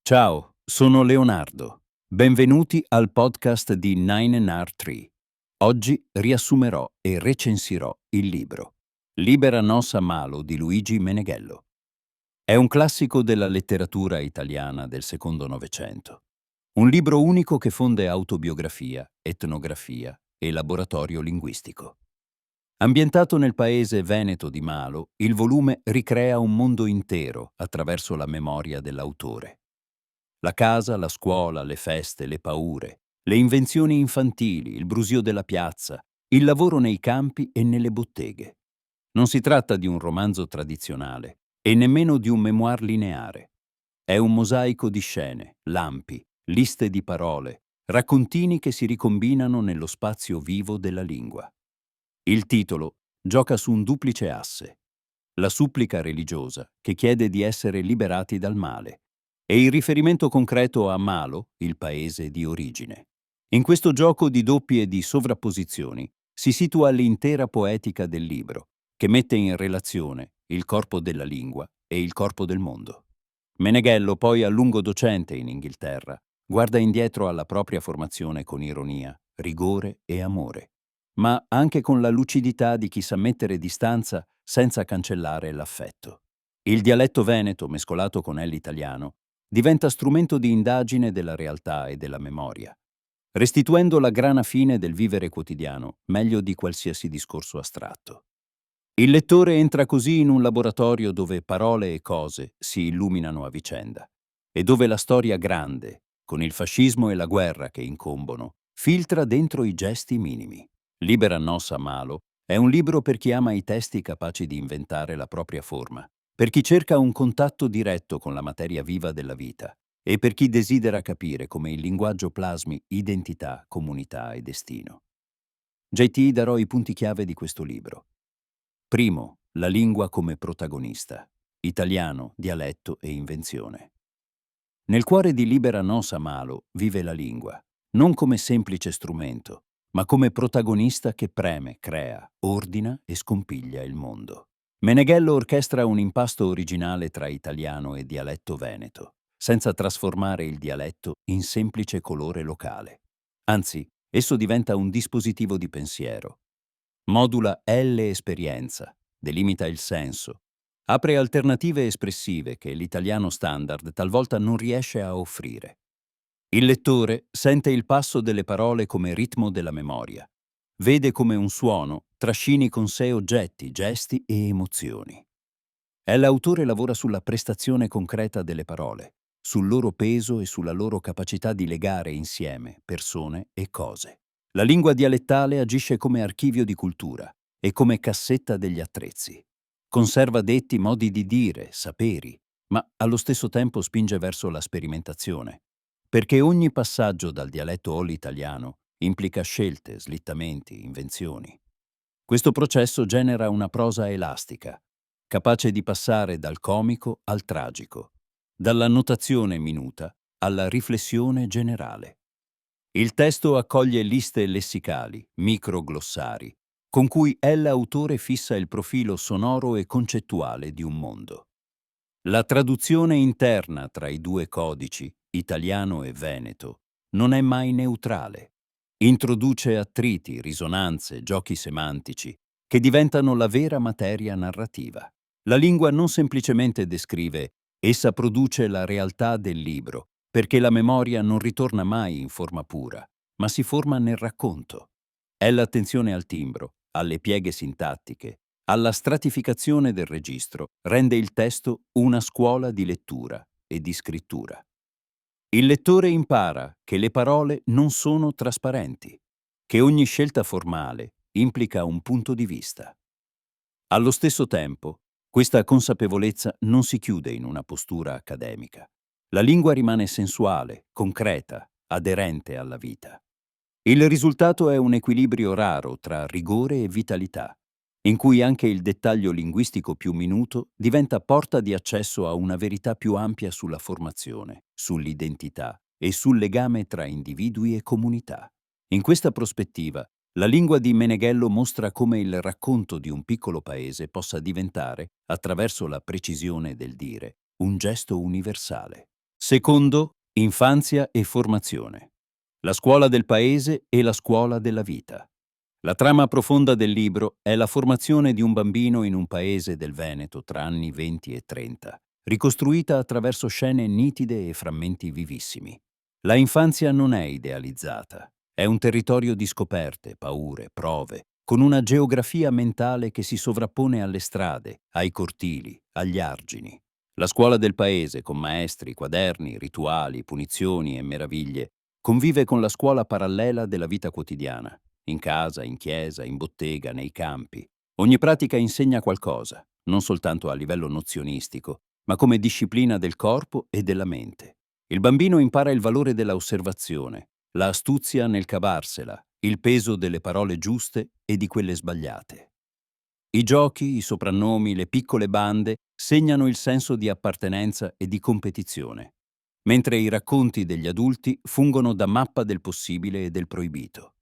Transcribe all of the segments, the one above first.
Ciao, sono Leonardo. Benvenuti al podcast di 9NR3. Oggi riassumerò e recensirò il libro Libera Nossa Malo di Luigi Meneghello. È un classico della letteratura italiana del secondo Novecento. Un libro unico che fonde autobiografia, etnografia e laboratorio linguistico. Ambientato nel paese veneto di Malo, il volume ricrea un mondo intero attraverso la memoria dell'autore. La casa, la scuola, le feste, le paure, le invenzioni infantili, il brusio della piazza, il lavoro nei campi e nelle botteghe. Non si tratta di un romanzo tradizionale e nemmeno di un memoir lineare. È un mosaico di scene, lampi, liste di parole, raccontini che si ricombinano nello spazio vivo della lingua. Il titolo gioca su un duplice asse: la supplica religiosa che chiede di essere liberati dal male e il riferimento concreto a Malo, il paese di origine. In questo gioco di doppi e di sovrapposizioni si situa l'intera poetica del libro, che mette in relazione il corpo della lingua e il corpo del mondo. Meneghello, poi a lungo docente in Inghilterra, guarda indietro alla propria formazione con ironia, rigore e amore, ma anche con la lucidità di chi sa mettere distanza senza cancellare l'affetto. Il dialetto veneto, mescolato con l'italiano, diventa strumento di indagine della realtà e della memoria, restituendo la grana fine del vivere quotidiano meglio di qualsiasi discorso astratto. Il lettore entra così in un laboratorio dove parole e cose si illuminano a vicenda e dove la storia grande, con il fascismo e la guerra che incombono, filtra dentro i gesti minimi. Libera Nossa Malo è un libro per chi ama i testi capaci di inventare la propria forma, per chi cerca un contatto diretto con la materia viva della vita e per chi desidera capire come il linguaggio plasmi identità, comunità e destino. JT darò i punti chiave di questo libro. Primo, la lingua come protagonista. Italiano, dialetto e invenzione. Nel cuore di Libera Nossa Malo vive la lingua, non come semplice strumento, ma come protagonista che preme, crea, ordina e scompiglia il mondo. Meneghello orchestra un impasto originale tra italiano e dialetto veneto, senza trasformare il dialetto in semplice colore locale. Anzi, esso diventa un dispositivo di pensiero. Modula l'esperienza, delimita il senso, apre alternative espressive che l'italiano standard talvolta non riesce a offrire. Il lettore sente il passo delle parole come ritmo della memoria, vede come un suono trascini con sé oggetti, gesti e emozioni. L'autore lavora sulla prestazione concreta delle parole, sul loro peso e sulla loro capacità di legare insieme persone e cose. La lingua dialettale agisce come archivio di cultura e come cassetta degli attrezzi. Conserva detti, modi di dire, saperi, ma allo stesso tempo spinge verso la sperimentazione, perché ogni passaggio dal dialetto all'italiano implica scelte, slittamenti, invenzioni. Questo processo genera una prosa elastica, capace di passare dal comico al tragico, dalla notazione minuta alla riflessione generale. Il testo accoglie liste lessicali, microglossari, con cui l'autore fissa il profilo sonoro e concettuale di un mondo. La traduzione interna tra i due codici, italiano e veneto, non è mai neutrale. Introduce attriti, risonanze, giochi semantici, che diventano la vera materia narrativa. La lingua non semplicemente descrive, essa produce la realtà del libro, perché la memoria non ritorna mai in forma pura, ma si forma nel racconto. È l'attenzione al timbro, alle pieghe sintattiche, alla stratificazione del registro, rende il testo una scuola di lettura e di scrittura. Il lettore impara che le parole non sono trasparenti, che ogni scelta formale implica un punto di vista. Allo stesso tempo, questa consapevolezza non si chiude in una postura accademica. La lingua rimane sensuale, concreta, aderente alla vita. Il risultato è un equilibrio raro tra rigore e vitalità, in cui anche il dettaglio linguistico più minuto diventa porta di accesso a una verità più ampia sulla formazione, sull'identità e sul legame tra individui e comunità. In questa prospettiva, la lingua di Meneghello mostra come il racconto di un piccolo paese possa diventare, attraverso la precisione del dire, un gesto universale. Secondo, infanzia e formazione. La scuola del paese e la scuola della vita. La trama profonda del libro è la formazione di un bambino in un paese del Veneto tra anni 20 e 30, ricostruita attraverso scene nitide e frammenti vivissimi. La infanzia non è idealizzata, è un territorio di scoperte, paure, prove, con una geografia mentale che si sovrappone alle strade, ai cortili, agli argini. La scuola del paese, con maestri, quaderni, rituali, punizioni e meraviglie, convive con la scuola parallela della vita quotidiana, in casa, in chiesa, in bottega, nei campi. Ogni pratica insegna qualcosa, non soltanto a livello nozionistico, ma come disciplina del corpo e della mente. Il bambino impara il valore della osservazione, la astuzia nel cavarsela, il peso delle parole giuste e di quelle sbagliate. I giochi, i soprannomi, le piccole bande segnano il senso di appartenenza e di competizione, mentre i racconti degli adulti fungono da mappa del possibile e del proibito.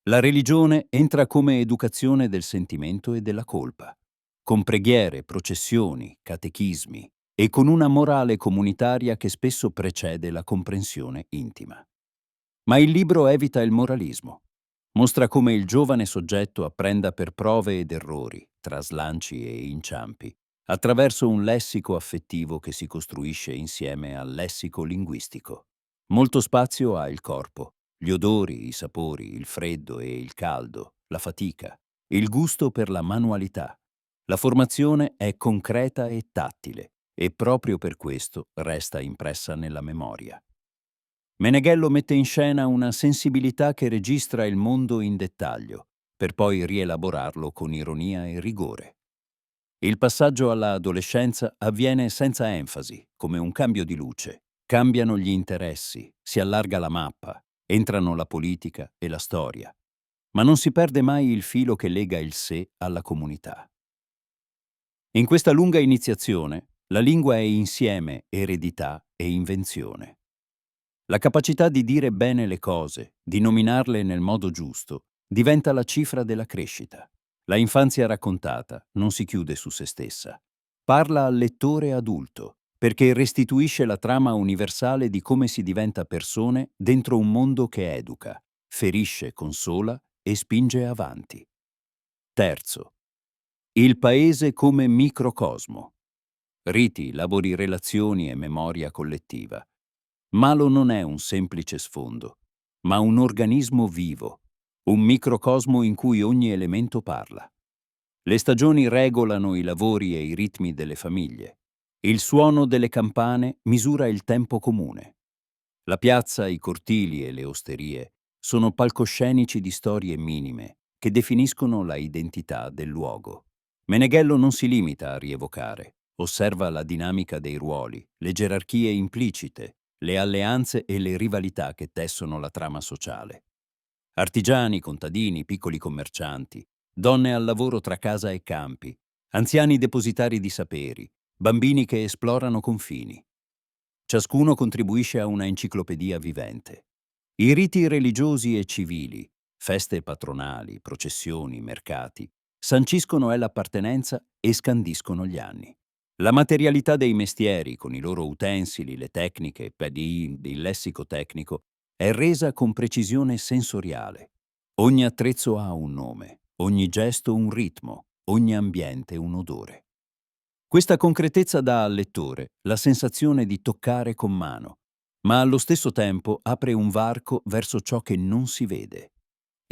La religione entra come educazione del sentimento e della colpa, con preghiere, processioni, catechismi e con una morale comunitaria che spesso precede la comprensione intima. Ma il libro evita il moralismo. Mostra come il giovane soggetto apprenda per prove ed errori, tra slanci e inciampi, attraverso un lessico affettivo che si costruisce insieme al lessico linguistico. Molto spazio ha il corpo, gli odori, i sapori, il freddo e il caldo, la fatica, il gusto per la manualità. La formazione è concreta e tattile e proprio per questo resta impressa nella memoria. Meneghello mette in scena una sensibilità che registra il mondo in dettaglio, per poi rielaborarlo con ironia e rigore. Il passaggio all'adolescenza avviene senza enfasi, come un cambio di luce. Cambiano gli interessi, si allarga la mappa, entrano la politica e la storia, ma non si perde mai il filo che lega il sé alla comunità. In questa lunga iniziazione, la lingua è insieme eredità e invenzione. La capacità di dire bene le cose, di nominarle nel modo giusto, diventa la cifra della crescita. La infanzia raccontata non si chiude su se stessa. Parla al lettore adulto, perché restituisce la trama universale di come si diventa persone dentro un mondo che educa, ferisce, consola e spinge avanti. Terzo, il paese come microcosmo. Riti, lavori, relazioni e memoria collettiva. Malo non è un semplice sfondo, ma un organismo vivo, un microcosmo in cui ogni elemento parla. Le stagioni regolano i lavori e i ritmi delle famiglie. Il suono delle campane misura il tempo comune. La piazza, i cortili e le osterie sono palcoscenici di storie minime che definiscono la identità del luogo. Meneghello non si limita a rievocare, osserva la dinamica dei ruoli, le gerarchie implicite, le alleanze e le rivalità che tessono la trama sociale. Artigiani, contadini, piccoli commercianti, donne al lavoro tra casa e campi, anziani depositari di saperi, bambini che esplorano confini. Ciascuno contribuisce a una enciclopedia vivente. I riti religiosi e civili, feste patronali, processioni, mercati, sanciscono l'appartenenza e scandiscono gli anni. La materialità dei mestieri, con i loro utensili, le tecniche, il lessico tecnico, è resa con precisione sensoriale. Ogni attrezzo ha un nome, ogni gesto un ritmo, ogni ambiente un odore. Questa concretezza dà al lettore la sensazione di toccare con mano, ma allo stesso tempo apre un varco verso ciò che non si vede.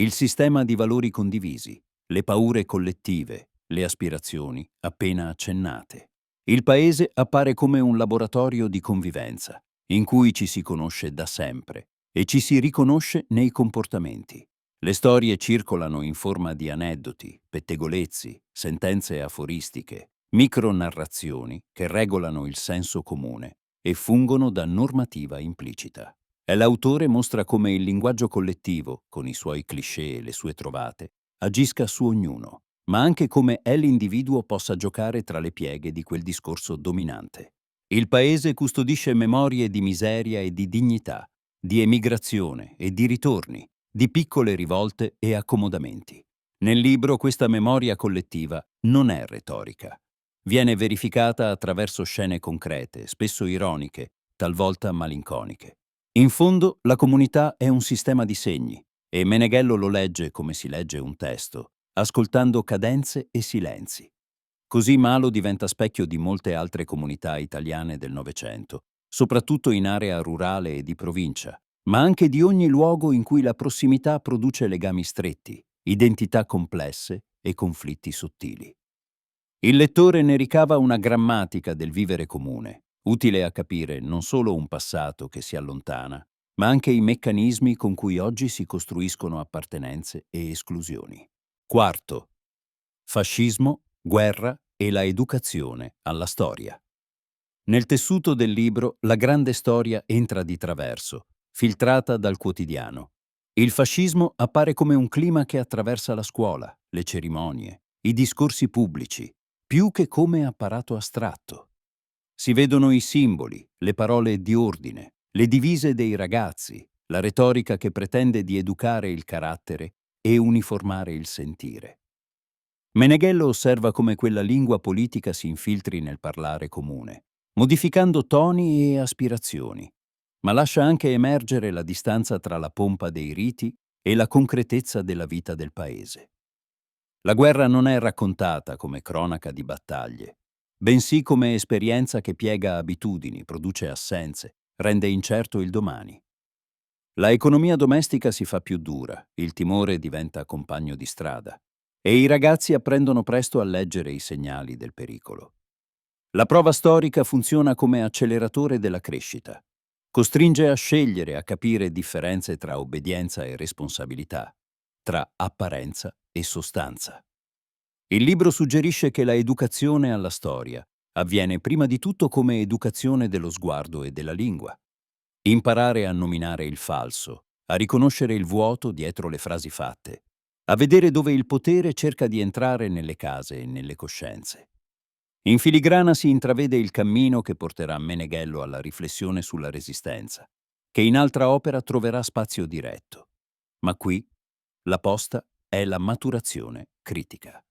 Il sistema di valori condivisi, le paure collettive, le aspirazioni appena accennate. Il paese appare come un laboratorio di convivenza, in cui ci si conosce da sempre e ci si riconosce nei comportamenti. Le storie circolano in forma di aneddoti, pettegolezzi, sentenze aforistiche, micronarrazioni che regolano il senso comune e fungono da normativa implicita. E l'autore mostra come il linguaggio collettivo, con i suoi cliché e le sue trovate, agisca su ognuno, ma anche come l'individuo possa giocare tra le pieghe di quel discorso dominante. Il paese custodisce memorie di miseria e di dignità, di emigrazione e di ritorni, di piccole rivolte e accomodamenti. Nel libro questa memoria collettiva non è retorica. Viene verificata attraverso scene concrete, spesso ironiche, talvolta malinconiche. In fondo, la comunità è un sistema di segni e Meneghello lo legge come si legge un testo, ascoltando cadenze e silenzi. Così Malo diventa specchio di molte altre comunità italiane del Novecento, soprattutto in area rurale e di provincia, ma anche di ogni luogo in cui la prossimità produce legami stretti, identità complesse e conflitti sottili. Il lettore ne ricava una grammatica del vivere comune, utile a capire non solo un passato che si allontana, ma anche i meccanismi con cui oggi si costruiscono appartenenze e esclusioni. Quarto, fascismo, guerra e la educazione alla storia. Nel tessuto del libro la grande storia entra di traverso, filtrata dal quotidiano. Il fascismo appare come un clima che attraversa la scuola, le cerimonie, i discorsi pubblici, più che come apparato astratto. Si vedono i simboli, le parole di ordine, le divise dei ragazzi, la retorica che pretende di educare il carattere e uniformare il sentire. Meneghello osserva come quella lingua politica si infiltri nel parlare comune, modificando toni e aspirazioni, ma lascia anche emergere la distanza tra la pompa dei riti e la concretezza della vita del paese. La guerra non è raccontata come cronaca di battaglie, bensì come esperienza che piega abitudini, produce assenze, rende incerto il domani. La economia domestica si fa più dura, il timore diventa compagno di strada e i ragazzi apprendono presto a leggere i segnali del pericolo. La prova storica funziona come acceleratore della crescita. Costringe a scegliere, a capire differenze tra obbedienza e responsabilità, tra apparenza e sostanza. Il libro suggerisce che la educazione alla storia avviene prima di tutto come educazione dello sguardo e della lingua. Imparare a nominare il falso, a riconoscere il vuoto dietro le frasi fatte, a vedere dove il potere cerca di entrare nelle case e nelle coscienze. In filigrana si intravede il cammino che porterà Meneghello alla riflessione sulla resistenza, che in altra opera troverà spazio diretto. Ma qui la posta è la maturazione critica.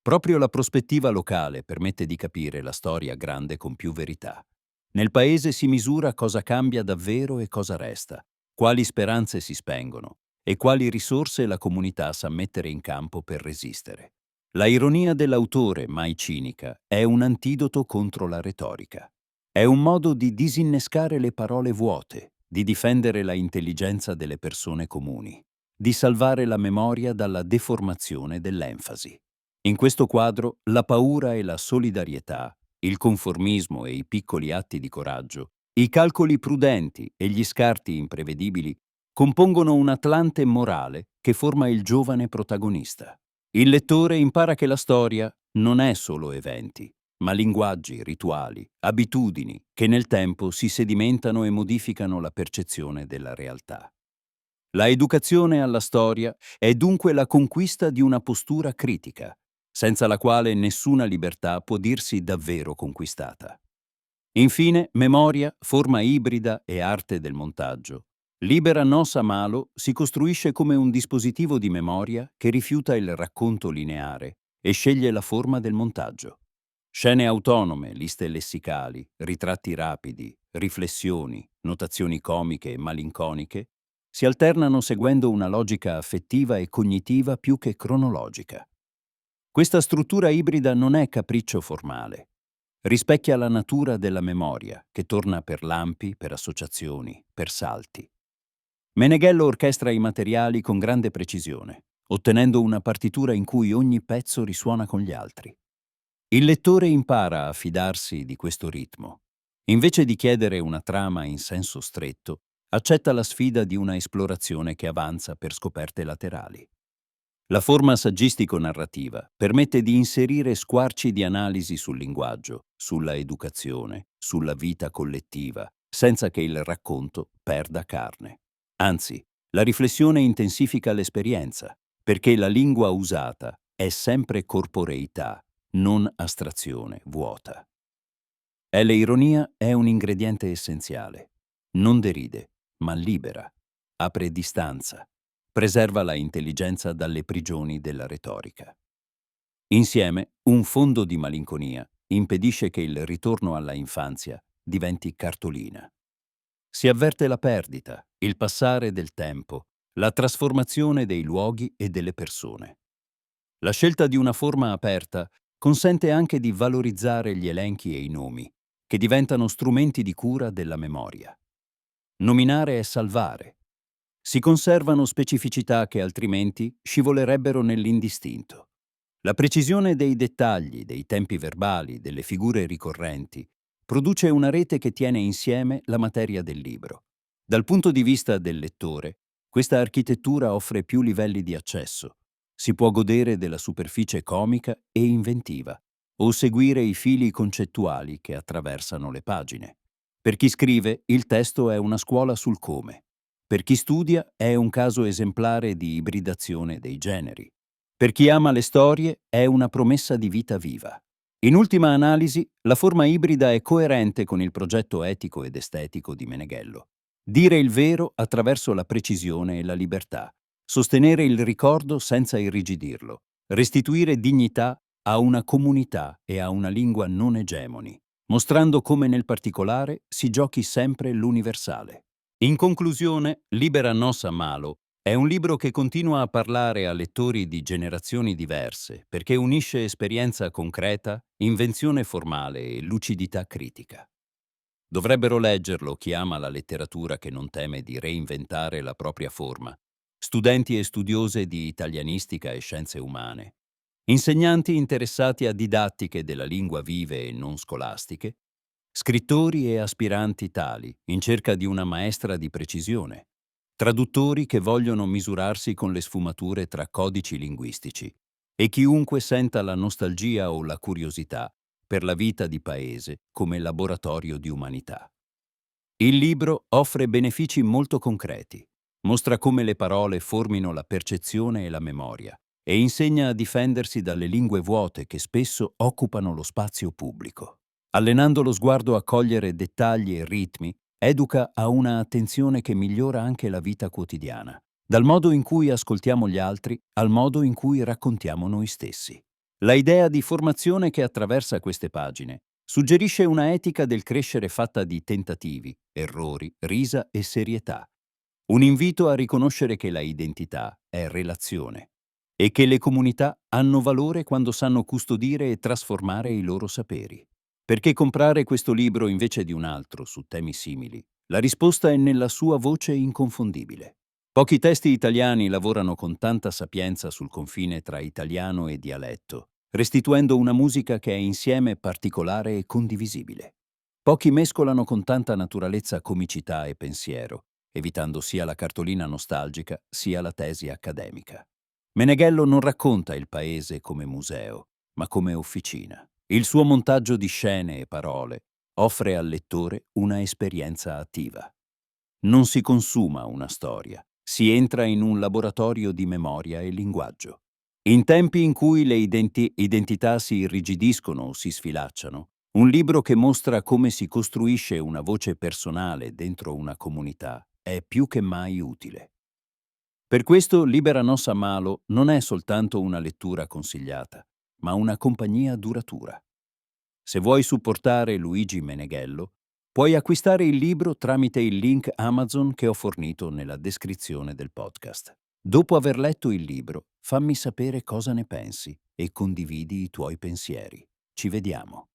Proprio la prospettiva locale permette di capire la storia grande con più verità. Nel paese si misura cosa cambia davvero e cosa resta, quali speranze si spengono e quali risorse la comunità sa mettere in campo per resistere. La ironia dell'autore, mai cinica, è un antidoto contro la retorica. È un modo di disinnescare le parole vuote, di difendere la intelligenza delle persone comuni, di salvare la memoria dalla deformazione dell'enfasi. In questo quadro, la paura e la solidarietà, il conformismo e i piccoli atti di coraggio, i calcoli prudenti e gli scarti imprevedibili compongono un atlante morale che forma il giovane protagonista. Il lettore impara che la storia non è solo eventi, ma linguaggi, rituali, abitudini che nel tempo si sedimentano e modificano la percezione della realtà. La educazione alla storia è dunque la conquista di una postura critica, senza la quale nessuna libertà può dirsi davvero conquistata. Infine, memoria, forma ibrida e arte del montaggio. Libera Nosa Malo si costruisce come un dispositivo di memoria che rifiuta il racconto lineare e sceglie la forma del montaggio. Scene autonome, liste lessicali, ritratti rapidi, riflessioni, notazioni comiche e malinconiche si alternano seguendo una logica affettiva e cognitiva più che cronologica. Questa struttura ibrida non è capriccio formale. Rispecchia la natura della memoria, che torna per lampi, per associazioni, per salti. Meneghello orchestra i materiali con grande precisione, ottenendo una partitura in cui ogni pezzo risuona con gli altri. Il lettore impara a fidarsi di questo ritmo. Invece di chiedere una trama in senso stretto, accetta la sfida di una esplorazione che avanza per scoperte laterali. La forma saggistico-narrativa permette di inserire squarci di analisi sul linguaggio, sulla educazione, sulla vita collettiva, senza che il racconto perda carne. Anzi, la riflessione intensifica l'esperienza, perché la lingua usata è sempre corporeità, non astrazione vuota. L'ironia è un ingrediente essenziale. Non deride, ma libera, apre distanza, preserva la intelligenza dalle prigioni della retorica. Insieme, un fondo di malinconia impedisce che il ritorno alla infanzia diventi cartolina. Si avverte la perdita, il passare del tempo, la trasformazione dei luoghi e delle persone. La scelta di una forma aperta consente anche di valorizzare gli elenchi e i nomi, che diventano strumenti di cura della memoria. Nominare è salvare. Si conservano specificità che altrimenti scivolerebbero nell'indistinto. La precisione dei dettagli, dei tempi verbali, delle figure ricorrenti, produce una rete che tiene insieme la materia del libro. Dal punto di vista del lettore, questa architettura offre più livelli di accesso. Si può godere della superficie comica e inventiva, o seguire i fili concettuali che attraversano le pagine. Per chi scrive, il testo è una scuola sul come. Per chi studia, è un caso esemplare di ibridazione dei generi. Per chi ama le storie, è una promessa di vita viva. In ultima analisi, la forma ibrida è coerente con il progetto etico ed estetico di Meneghello. Dire il vero attraverso la precisione e la libertà, sostenere il ricordo senza irrigidirlo, restituire dignità a una comunità e a una lingua non egemoni, mostrando come nel particolare si giochi sempre l'universale. In conclusione, Libera Nossa Malo è un libro che continua a parlare a lettori di generazioni diverse perché unisce esperienza concreta, invenzione formale e lucidità critica. Dovrebbero leggerlo chi ama la letteratura che non teme di reinventare la propria forma, studenti e studiose di italianistica e scienze umane, insegnanti interessati a didattiche della lingua vive e non scolastiche, scrittori e aspiranti tali in cerca di una maestra di precisione, traduttori che vogliono misurarsi con le sfumature tra codici linguistici e chiunque senta la nostalgia o la curiosità per la vita di paese come laboratorio di umanità. Il libro offre benefici molto concreti, mostra come le parole formino la percezione e la memoria e insegna a difendersi dalle lingue vuote che spesso occupano lo spazio pubblico. Allenando lo sguardo a cogliere dettagli e ritmi, educa a una attenzione che migliora anche la vita quotidiana, dal modo in cui ascoltiamo gli altri al modo in cui raccontiamo noi stessi. La idea di formazione che attraversa queste pagine suggerisce una etica del crescere fatta di tentativi, errori, risa e serietà. Un invito a riconoscere che la identità è relazione e che le comunità hanno valore quando sanno custodire e trasformare i loro saperi. Perché comprare questo libro invece di un altro su temi simili? La risposta è nella sua voce inconfondibile. Pochi testi italiani lavorano con tanta sapienza sul confine tra italiano e dialetto, restituendo una musica che è insieme particolare e condivisibile. Pochi mescolano con tanta naturalezza comicità e pensiero, evitando sia la cartolina nostalgica sia la tesi accademica. Meneghello non racconta il paese come museo, ma come officina. Il suo montaggio di scene e parole offre al lettore una esperienza attiva. Non si consuma una storia, si entra in un laboratorio di memoria e linguaggio. In tempi in cui le identità si irrigidiscono o si sfilacciano, un libro che mostra come si costruisce una voce personale dentro una comunità è più che mai utile. Per questo Libera Nossa Malo non è soltanto una lettura consigliata, ma una compagnia duratura. Se vuoi supportare Luigi Meneghello, puoi acquistare il libro tramite il link Amazon che ho fornito nella descrizione del podcast. Dopo aver letto il libro, fammi sapere cosa ne pensi e condividi i tuoi pensieri. Ci vediamo.